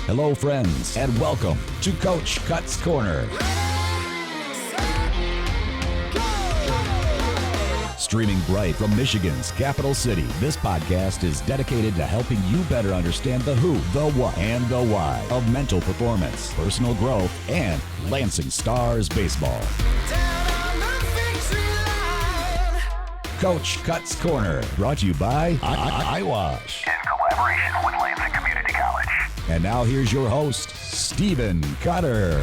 Hello, friends, and welcome to Coach Cut's Corner. Streaming bright from Michigan's capital city, this podcast is dedicated to helping you better understand the who, the what, and the why of mental performance, personal growth, and Lansing Stars baseball. Coach Cut's Corner, brought to you by Eyewash. In collaboration with Lansing Community College. And now here's your host, Stephen Cutter.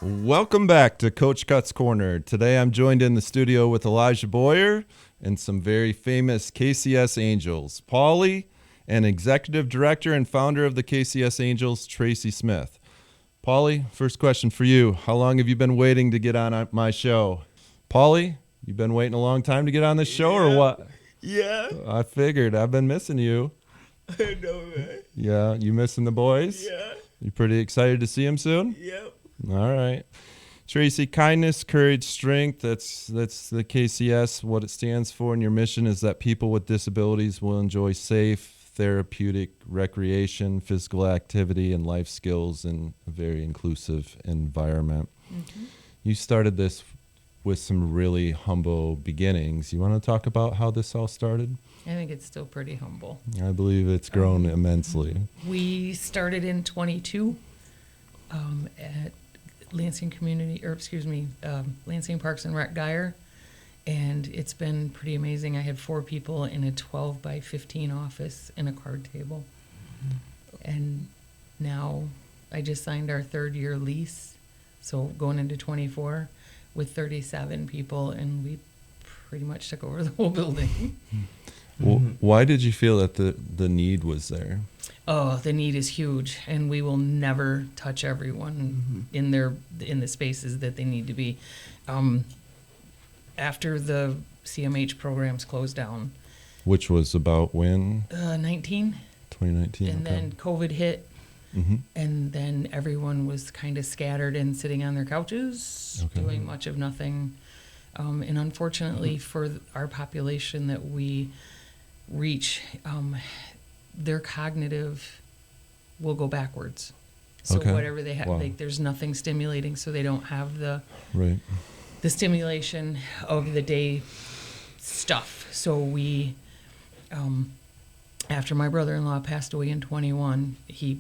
Welcome back to Coach Cut's Corner. Today I'm joined in the studio with Elijah Boyer and some very famous KCS Angels, Pauly, and Executive Director and founder of the KCS Angels, Tracy Smith. Pauly, first question for you. How long have you been waiting to get on my show? Pauly, you've been waiting a long time to get on this show or what? Yeah. I figured. I've been missing you. I know, man. Yeah, you missing the boys? Yeah. You pretty excited to see them soon? Yep. All right. Tracy, kindness, courage, strength, that's the KCS. What it stands for, and your mission is that people with disabilities will enjoy safe, therapeutic recreation, physical activity, and life skills in a very inclusive environment. Mm-hmm. You started this with some really humble beginnings. You want to talk about how this all started? I think it's still pretty humble. I believe it's grown immensely. We started in 22 at Lansing Lansing Parks and Rec Geyer, and it's been pretty amazing. I had 4 people in a 12 by 15 office and a card table. And now I just signed our 3rd year lease, so going into 24 with 37 people, and we pretty much took over the whole building. Well, why did you feel that the need was there? Oh, the need is huge, and we will never touch everyone in the spaces that they need to be. After the CMH programs closed down, Which was about when? 19, 2019. and okay. then COVID hit, and then everyone was kind of scattered and sitting on their couches, doing much of nothing. And unfortunately for our population that we reach, their cognitive will go backwards. So whatever they have, like, there's nothing stimulating, so they don't have the stimulation of the day stuff. So we, after my brother-in-law passed away in 21, he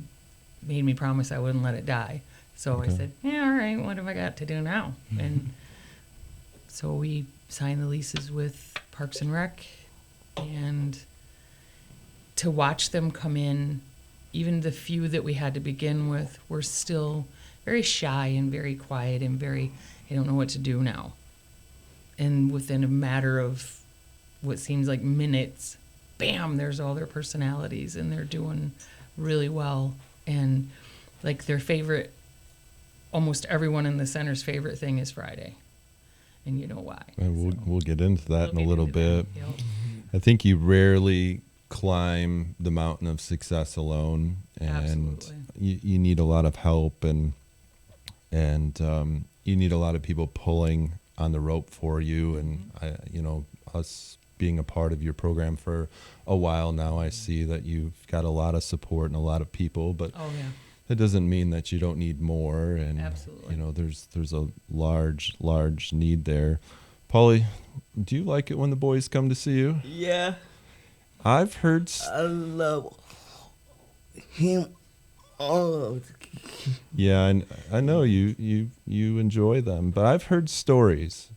made me promise I wouldn't let it die. So I said, yeah, all right, what have I got to do now? And so we signed the leases with Parks and Rec, and to watch them come in, even the few that we had to begin with were still very shy and very quiet and very, I don't know what to do now. And within a matter of what seems like minutes, bam, there's all their personalities, and they're doing really well. And like their favorite, almost everyone in the center's favorite thing is Friday. And you know why. And we'll get into that in a little bit. Yep. I think you rarely climb the mountain of success alone, and you need a lot of help, and you need a lot of people pulling on the rope for you. And us being a part of your program for a while now, I see that you've got a lot of support and a lot of people, but that doesn't mean that you don't need more. And there's a large need there. Pauly, do you like it when the boys come to see you? Yeah. I've heard. I love him. Oh. Yeah, I know you enjoy them, but I've heard stories.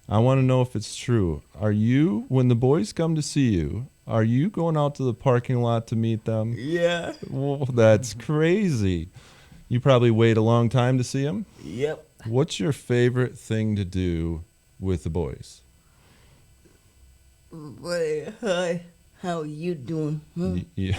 I want to know if it's true. Are you, when the boys come to see you, are you going out to the parking lot to meet them? Yeah. Well, that's crazy. You probably wait a long time to see them? Yep. What's your favorite thing to do with the boys? Hi, how you doing? Yeah.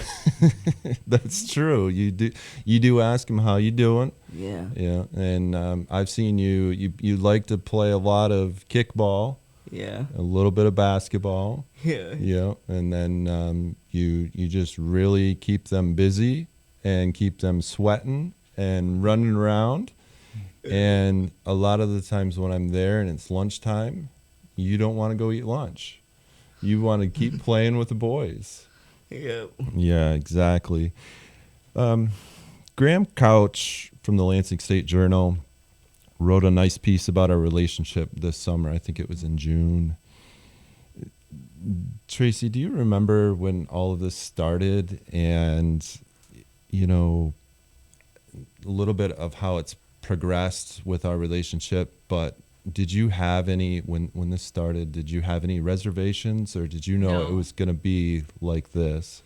That's true. You do ask them how you doing. Yeah. Yeah, and I've seen you like to play a lot of kickball. Yeah. A little bit of basketball. Yeah. Yeah, and then you just really keep them busy and keep them sweating and running around. And a lot of the times when I'm there and it's lunchtime, you don't want to go eat lunch. You want to keep playing with the boys. Yep. Yeah, exactly. Graham Couch from the Lansing State Journal wrote a nice piece about our relationship this summer. I think it was in June. Tracy, do you remember when all of this started, and a little bit of how it's progressed with our relationship? But did you have any, when this started, did you have any reservations, or did you know No. it was going to be like this?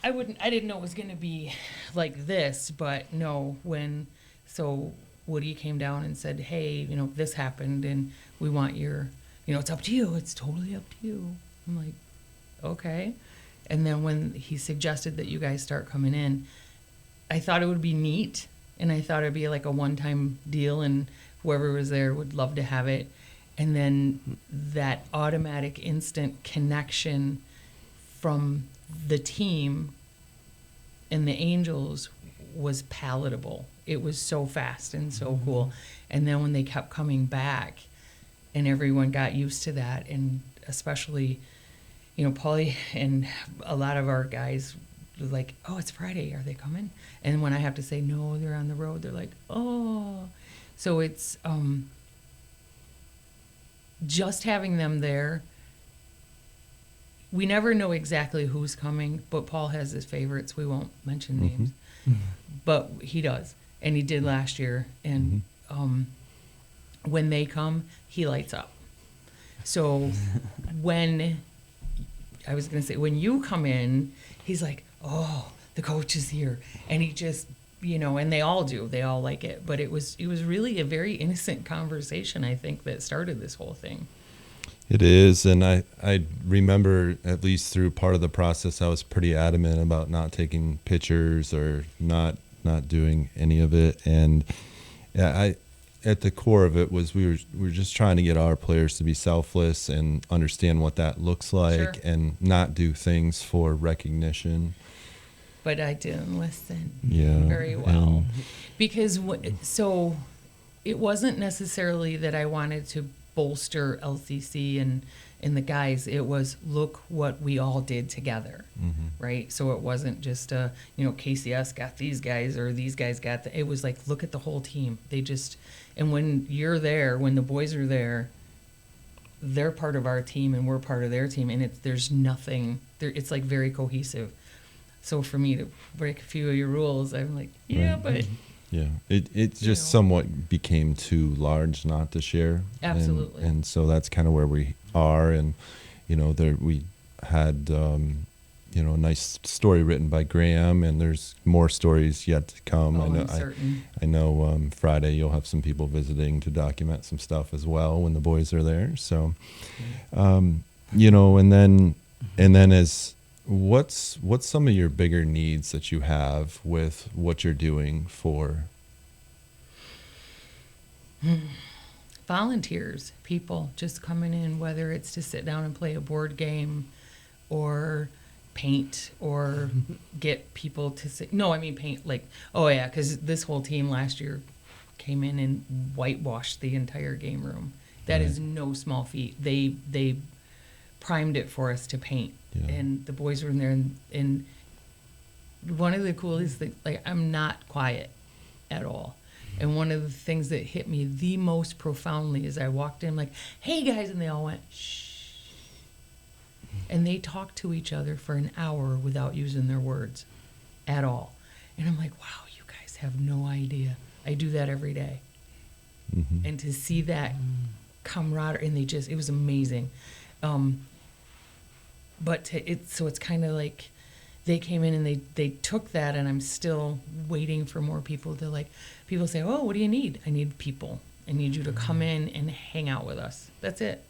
I didn't know it was going to be like this, but no, so Woody came down and said, hey, this happened and we want it's up to you. It's totally up to you. I'm like, okay. And then when he suggested that you guys start coming in, I thought it would be neat, and I thought it'd be like a one-time deal, and whoever was there would love to have it. And then that automatic instant connection from the team and the Angels was palatable. It was so fast and so cool. And then when they kept coming back and everyone got used to that, and especially, Pauly and a lot of our guys were like, oh, it's Friday, are they coming? And when I have to say, no, they're on the road, they're like, oh. So it's just having them there. We never know exactly who's coming, but Paul has his favorites. We won't mention names, but he does, and he did last year. And when they come, he lights up. So when you come in, he's like, oh, the coach is here, and he just, and they all do. They all like it. But it was really a very innocent conversation, I think, that started this whole thing. It is, and I remember, at least through part of the process, I was pretty adamant about not taking pictures or not doing any of it. And yeah, at the core of it was we were just trying to get our players to be selfless and understand what that looks like, Sure. and not do things for recognition. But I didn't listen Yeah, very well, because so it wasn't necessarily that I wanted to bolster LCC and the guys. It was, look what we all did together, right? So it wasn't just KCS got these guys or these guys got it was like, look at the whole team. And when you're there, when the boys are there, they're part of our team and we're part of their team, and there's nothing there. It's like very cohesive. So for me to break a few of your rules, I'm like, yeah, Right. but Yeah, it just somewhat became too large not to share. Absolutely. And so that's kind of where we are. And, we had, a nice story written by Graham, and there's more stories yet to come. I'm certain. I know Friday you'll have some people visiting to document some stuff as well when the boys are there. So, and then as what's some of your bigger needs that you have with what you're doing for Volunteers, people just coming in, whether it's to sit down and play a board game or paint or get people to sit. No, I mean paint, like, oh yeah, because this whole team last year came in and whitewashed the entire game room. That is no small feat. They primed it for us to paint. Yeah. And the boys were in there, and one of the coolest things, like, I'm not quiet at all. And one of the things that hit me the most profoundly is I walked in like, hey guys, and they all went, shh. And they talked to each other for an hour without using their words at all. And I'm like, wow, you guys have no idea. I do that every day. And to see that camaraderie, and it was amazing. But it's kind of like they came in and they took that, and I'm still waiting for more people to, like, people say, oh, what do you need? I need people. I need you to come in and hang out with us. That's it.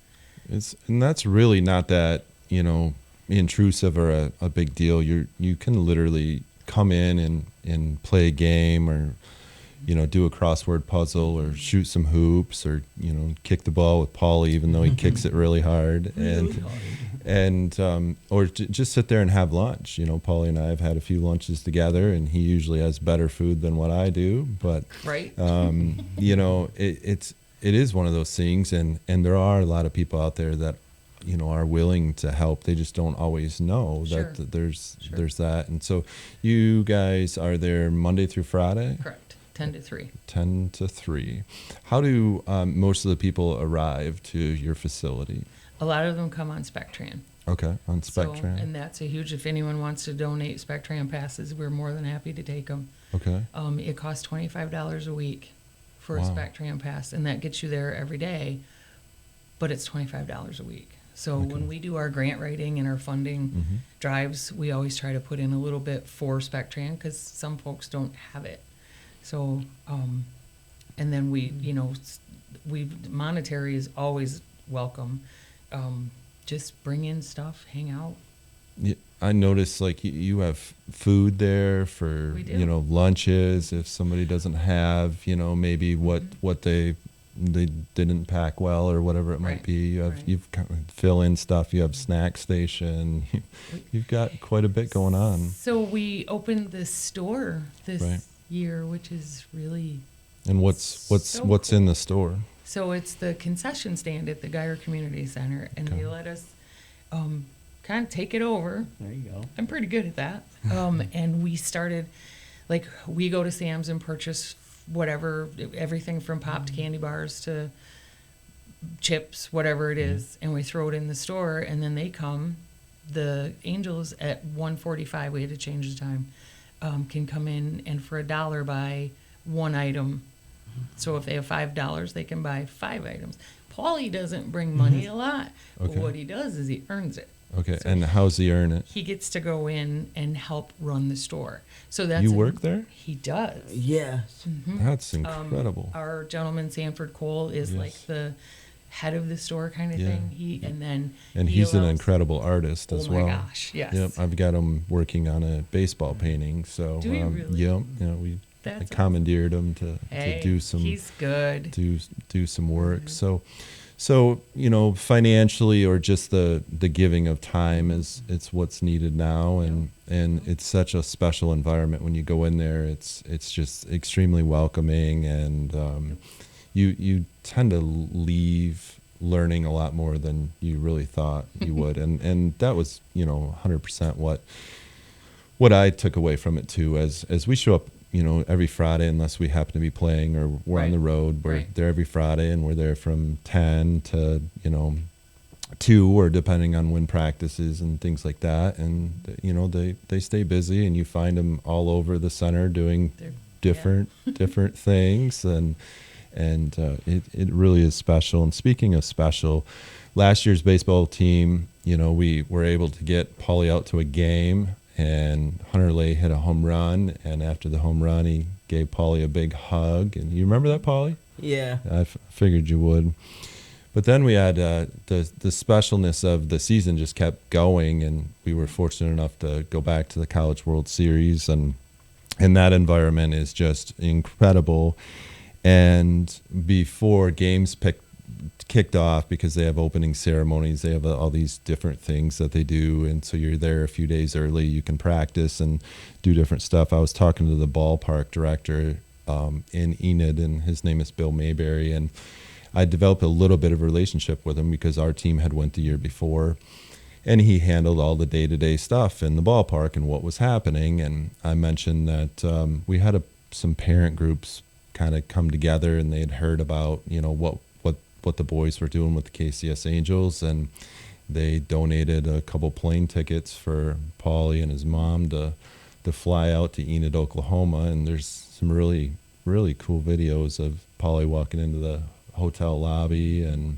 And that's really not that, intrusive or a big deal. You can literally come in and play a game, or, do a crossword puzzle, or shoot some hoops, or, kick the ball with Pauly, even though he kicks it really hard. Or just sit there and have lunch. Pauly and I have had a few lunches together, and he usually has better food than what I do. But, Right. it is one of those things. And there are a lot of people out there that are willing to help. They just don't always know Sure. that there's that. And so you guys are there Monday through Friday? Correct. 10 to 3. 10 to 3. How do most of the people arrive to your facility? A lot of them come on Spectran. Okay, on So, Spectran. and that's a huge, if anyone wants to donate Spectran passes, we're more than happy to take them. Okay. It costs $25 a week for a Wow. Spectran pass, and that gets you there every day, but it's $25 a week. So Okay. when we do our grant writing and our funding Mm-hmm. drives, we always try to put in a little bit for Spectran because some folks don't have it. So, and then we, monetary is always welcome. Just bring in stuff, hang out. Yeah, I noticed like you have food there for We do. lunches if somebody doesn't have maybe what they didn't pack well or whatever it might Right, be. right. You've fill in stuff. You have snack station. You've got quite a bit going on. So we opened this store this Right. year, which is really And what's So in the store? so it's the concession stand at the Geyer Community Center, and Okay. they let us kind of take it over. There you go. I'm pretty good at that. And we started, like, we go to Sam's and purchase whatever, everything from popped candy bars to chips, whatever it is, and we throw it in the store, and then they come. The Angels at 1:45, we had to change the time, can come in and for $1 buy one item. So if they have $5, they can buy 5 items. Pauly doesn't bring money a lot, but Okay. what he does is he earns it. Okay, So and how's he earn it? He gets to go in and help run the store. So that's You work there? He does. Yes. That's incredible. Our gentleman Sanford Cole is Yes. like the head of the store kind of Yeah. thing. And he he's an allows- incredible artist as Oh my well. gosh, yes. Yep, I've got him working on a baseball painting. So Do you really? Yep, we I That's commandeered him to Hey, do some He's good. do some work. So financially or just the giving of time it's what's needed now, and it's such a special environment when you go in there. It's just extremely welcoming, and you tend to leave learning a lot more than you really thought you would, and that was 100% what I took away from it too. As we show up every Friday, unless we happen to be playing or we're on Right. the road, we're Right. there every Friday, and we're there from 10 to 2, or depending on when practice is and things like that. And they stay busy, and you find them all over the center doing They're- different things, and it really is special. And speaking of special, last year's baseball team, we were able to get Pauly out to a game, and Hunter Lay hit a home run, and after the home run, he gave Pauly a big hug. And you remember that, Pauly? Yeah. I figured you would. But then we had the specialness of the season just kept going, and we were fortunate enough to go back to the College World Series, and that environment is just incredible. And before games kicked off, because they have opening ceremonies, they have all these different things that they do, and so you're there a few days early. You can practice and do different stuff. I was talking to the ballpark director in Enid, and his name is Bill Mayberry, and I developed a little bit of a relationship with him because our team had went the year before, and he handled all the day-to-day stuff in the ballpark and what was happening. And I mentioned that we had some parent groups kind of come together, and they had heard about what the boys were doing with the KCS Angels, and they donated a couple plane tickets for Pauly and his mom to fly out to Enid, Oklahoma. And there's some really, really cool videos of Pauly walking into the hotel lobby, and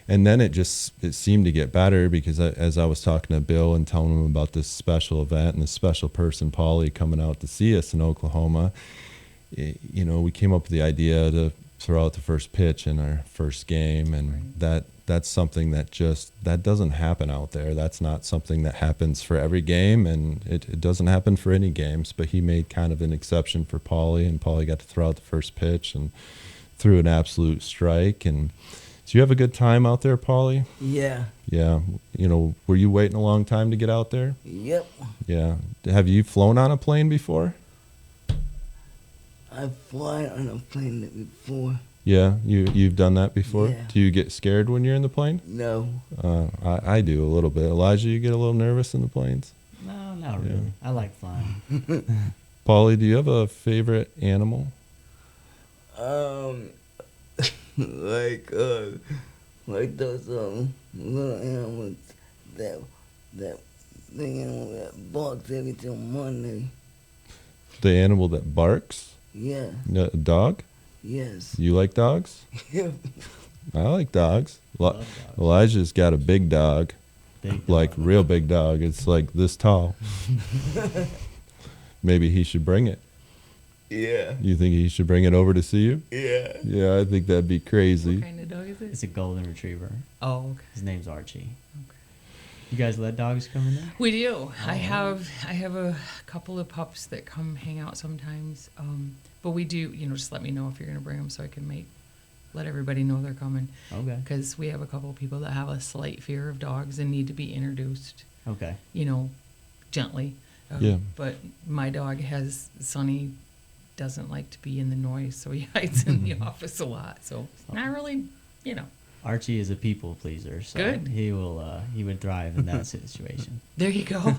then it seemed to get better, because as I was talking to Bill and telling him about this special event and this special person, Pauly, coming out to see us in Oklahoma, we came up with the idea to throw out the first pitch in our first game, and that's something that doesn't happen out there. That's not something that happens for every game, and it doesn't happen for any games. But he made kind of an exception for Pauly, and Pauly got to throw out the first pitch and threw an absolute strike. And so you have a good time out there, Pauly? Yeah. Yeah. Were you waiting a long time to get out there? Yep. Yeah. Have you flown on a plane before? I've flown on a plane before. Yeah, you've done that before. Yeah. Do you get scared when you're in the plane? No. I do a little bit. Elijah, you get a little nervous in the planes? No, not really. I like flying. Pauly, do you have a favorite animal? Like those little animals that the animal that barks every till Monday. The animal that barks? Yeah. No, a dog? Yes. You like dogs? Yeah. I like dogs. Love dogs. Elijah's got a big dog, Big like dog. real big dog. It's like this tall. Maybe he should bring it. Yeah. You think he should bring it over to see you? Yeah. Yeah, I think that'd be crazy. What kind of dog is it? It's a golden retriever. Oh, okay. His name's Archie. You guys let dogs come in there? We do. I have a couple of pups that come hang out sometimes. But we do, just let me know if you're gonna bring them so I can let everybody know they're coming. Okay. Because we have a couple of people that have a slight fear of dogs and need to be introduced, Okay. gently. Yeah. But my dog Sonny doesn't like to be in the noise, so he hides in the office a lot. So it's not really, Archie is a people pleaser, so Good. he would thrive in that situation. There you go.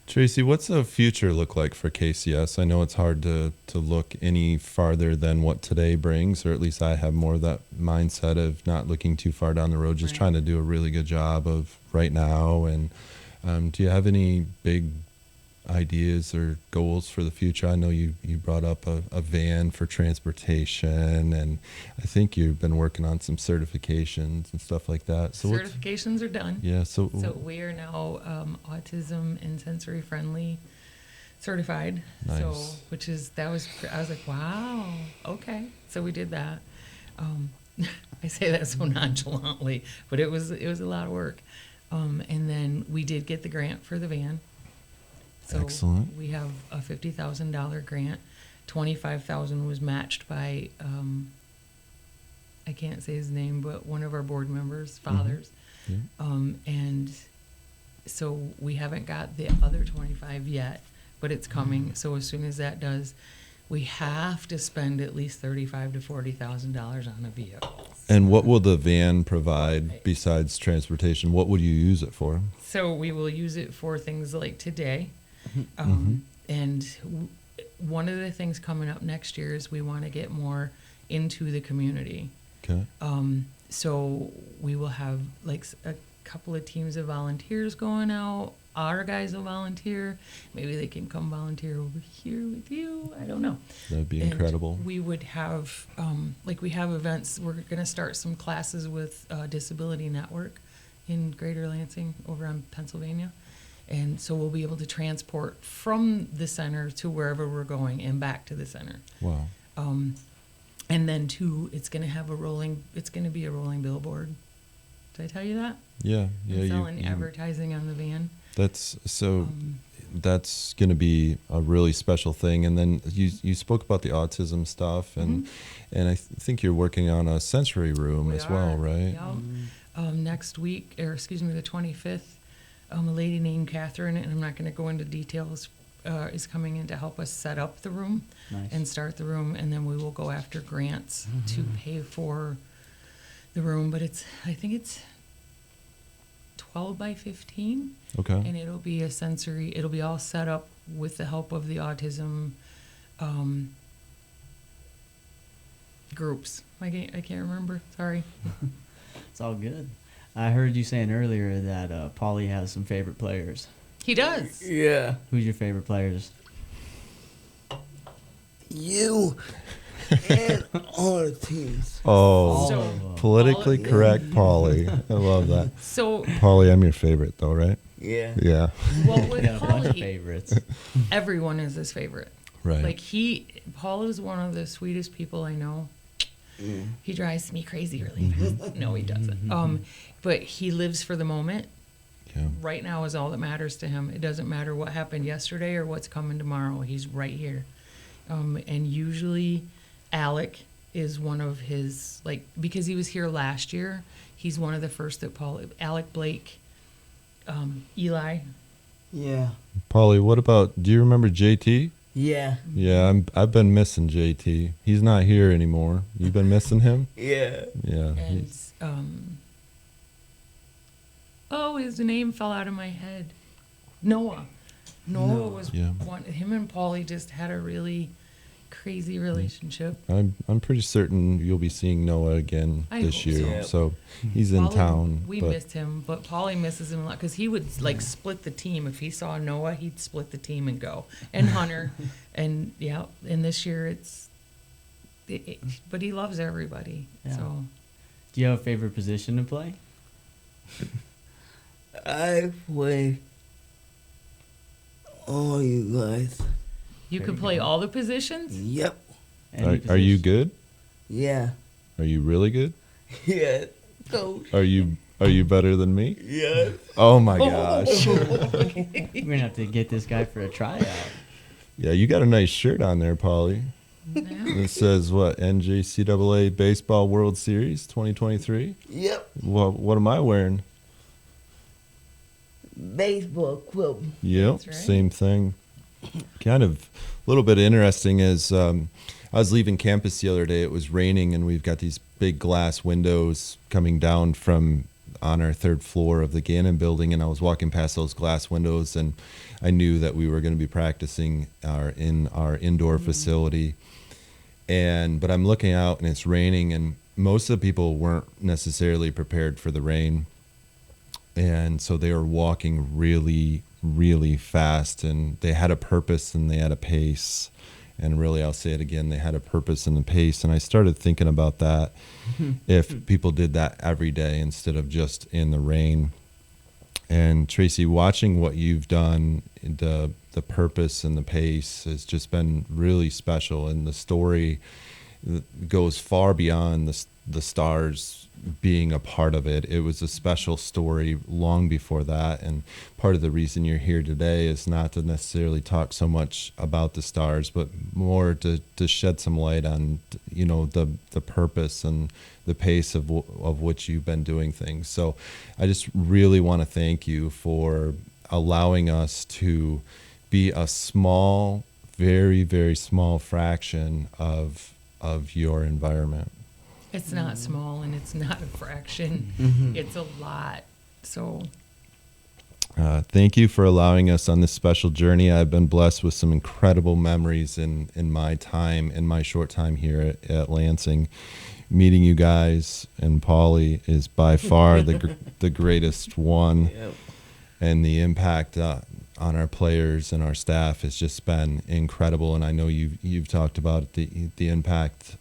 Tracy, what's the future look like for KCS? I know it's hard to look any farther than what today brings, or at least I have more of that mindset of not looking too far down the road, just Right. trying to do a really good job of right now. And do you have any big ideas or goals for the future? I know you brought up a van for transportation, and I think you've been working on some certifications and stuff like that. So Certifications are done. yeah, so We are now autism and sensory friendly certified. Nice. So, I was like, wow, okay. So we did that. I say that so nonchalantly, but it was a lot of work. And then we did get the grant for the van. So Excellent. we have a $50,000 grant. $25,000 was matched by I can't say his name, but one of our board members' fathers. Yeah. And so we haven't got the other 25 yet, but it's coming. So as soon as that does, we have to spend at least $35,000 to $40,000 on a vehicle. And what will the van provide besides transportation? What would you use it for? So we will use it for things like today. And one of the things coming up next year is we want to get more into the community. Okay. So we will have like a couple of teams of volunteers going out. Our guys will volunteer. Maybe they can come volunteer over here with you. I don't know. That'd be And incredible. we would have, we have events. We're going to start some classes with Disability Network in Greater Lansing over on Pennsylvania. And so we'll be able to transport from the center to wherever we're going and back to the center. Wow. And then it's going to be a rolling billboard. Did I tell you that? Yeah. And Yeah. selling advertising on the van. That's going to be a really special thing. And then you spoke about the autism stuff, and I think you're working on a sensory room We as well, are. right? Yep. Next week, or excuse me, the 25th, a lady named Catherine, and I'm not going to go into details, is coming in to help us set up the room Nice. and start the room, and then we will go after grants to pay for the room. But I think it's 12 by 15, Okay. and it'll be all set up with the help of the autism groups. I can't remember. Sorry. It's all good. I heard you saying earlier that Pauly has some favorite players. He does. Yeah. Who's your favorite players? You and all the teams. Oh, So- politically Pauly- correct, Pauly. I love that. So, Pauly, I'm your favorite, though, right? Yeah. Yeah. well, with Got a bunch of Pauly, favorites. everyone is his favorite. Right. Like Paul is one of the sweetest people I know. He drives me crazy really fast. No, he doesn't. But he lives for the moment. Yeah. Right now is all that matters to him. It doesn't matter what happened yesterday or what's coming tomorrow. He's right here. And usually Alec is one of his, because he was here last year, he's one of the first that Alec Blake, Eli. Yeah. Pauly, what about, do you remember JT? Yeah. Yeah, I've been missing JT. He's not here anymore. You've been missing him? Yeah. Yeah. And oh, his name fell out of my head. Noah. Noah was Yeah. one. Him and Pauly just had a really crazy relationship. I'm pretty certain you'll be seeing Noah again I this hope year. so. So he's in Pauly, town. we but missed him, but Pauly misses him a lot because he would like split the team. If he saw Noah, he'd split the team and go. And Hunter, and yeah. And this year but he loves everybody. Yeah. So Do you have a favorite position to play? I play all you guys. you There can you play go. all the positions. Yep. Any are you position? good? Yeah. Are you really good? Yeah. Coach. Are you better than me? Yes. Oh my gosh. We're gonna have to get this guy for a tryout. Yeah, you got a nice shirt on there, Pauly. Yeah. It says what? NJCAA Baseball World Series 2023. Yep. What am I wearing? Baseball club. Yep, That's right. same thing. Kind of a little bit interesting is I was leaving campus the other day. It was raining, and we've got these big glass windows coming down from on our third floor of the Gannon building, and I was walking past those glass windows, and I knew that we were going to be practicing in our indoor facility. But I'm looking out, and it's raining, and most of the people weren't necessarily prepared for the rain. And so they were walking really, really fast, and they had a purpose and they had a pace. And really, I'll say it again, they had a purpose and a pace. And I started thinking about that if people did that every day instead of just in the rain. And Tracy, watching what you've done, the purpose and the pace has just been really special. And the story goes far beyond the stars being a part of it. It was a special story long before that. And part of the reason you're here today is not to necessarily talk so much about the stars, but more to shed some light on, the purpose and the pace of which you've been doing things. So I just really want to thank you for allowing us to be a small, very, very small fraction of your environment. It's not small and it's not a fraction. It's a lot. So Thank you for allowing us on this special journey. I've been blessed with some incredible memories in my short time here at Lansing. Meeting you guys and Pauly is by far the greatest one. Yep. And the impact on our players and our staff has just been incredible. And I know you've talked about the impact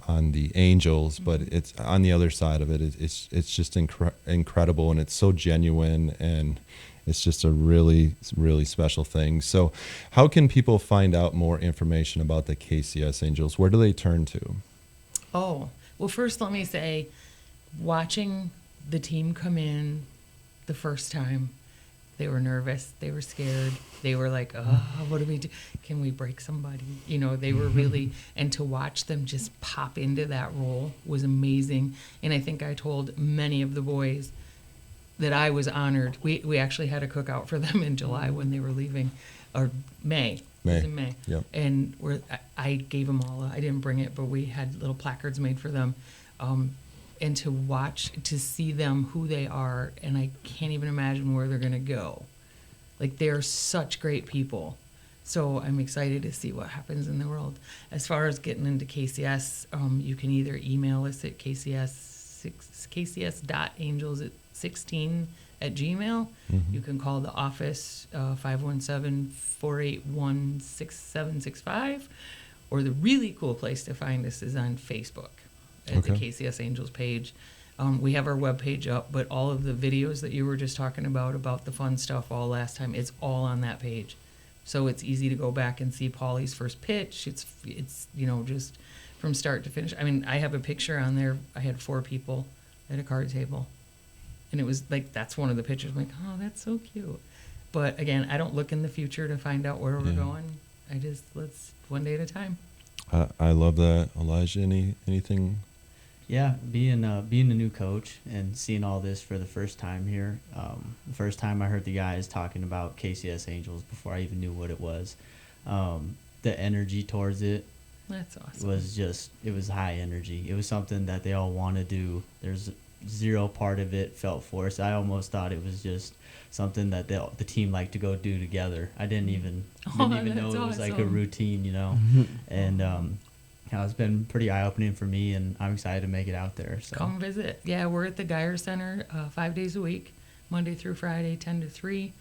on the Angels, but it's on the other side of it. It's just incredible, and it's so genuine, and it's just a really, really special thing. So how can people find out more information about the KCS Angels? Where do they turn to? well, first let me say, watching the team come in the first time, they were nervous, they were scared, they were like, oh, what do we do? Can we break somebody? They were really, and to watch them just pop into that role was amazing. And I think I told many of the boys that I was honored. We actually had a cookout for them in July when they were leaving, or May. It was in May. Yep. And I gave them all, I didn't bring it, but we had little placards made for them. And to see them, who they are, and I can't even imagine where they're going to go. Like, they're such great people. So I'm excited to see what happens in the world. As far as getting into KCS, you can either email us at kcs.angels16@gmail. You can call the office, 517-481-6765. Or the really cool place to find us is on Facebook at the KCS Angels page. We have our webpage up, but all of the videos that you were just talking about the fun stuff all last time, it's all on that page. So it's easy to go back and see Pauly's first pitch. It's just from start to finish. I mean, I have a picture on there. I had 4 people at a card table. And it was like, that's one of the pictures. I'm like, oh, that's so cute. But again, I don't look in the future to find out where we're going. Let's one day at a time. I love that. Elijah, anything? Yeah, being a new coach and seeing all this for the first time here. The first time I heard the guys talking about KCS Angels before I even knew what it was. the energy towards it That's awesome. it was high energy. It was something that they all want to do. There's zero part of it felt forced. I almost thought it was just something that the team liked to go do together. I didn't even know that's it was like a awesome. routine, you know. And it's been pretty eye-opening for me, and I'm excited to make it out there. So Come visit. Yeah, we're at the Geyer Center 5 days a week, Monday through Friday, 10 to 3.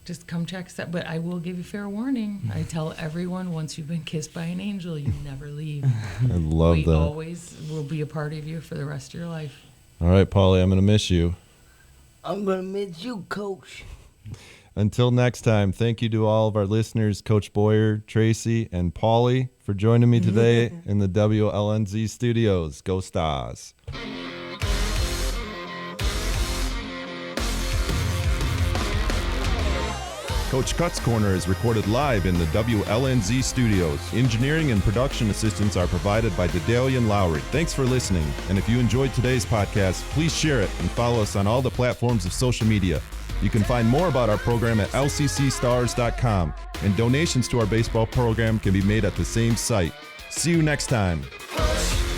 Just come check us out. But I will give you fair warning. I tell everyone, once you've been kissed by an angel, you never leave. I love We that. always will be a part of you for the rest of your life. All right, Pauly, I'm going to miss you. I'm gonna miss you, Coach. Until next time, thank you to all of our listeners, Coach Boyer, Tracy, and Pauly, for joining me today in the WLNZ studios. Go Stars. Coach Cut's Corner is recorded live in the WLNZ studios. Engineering and production assistance are provided by Dedalian Lowry. Thanks for listening. And if you enjoyed today's podcast, please share it and follow us on all the platforms of social media. You can find more about our program at lccstars.com, and donations to our baseball program can be made at the same site. See you next time. Push.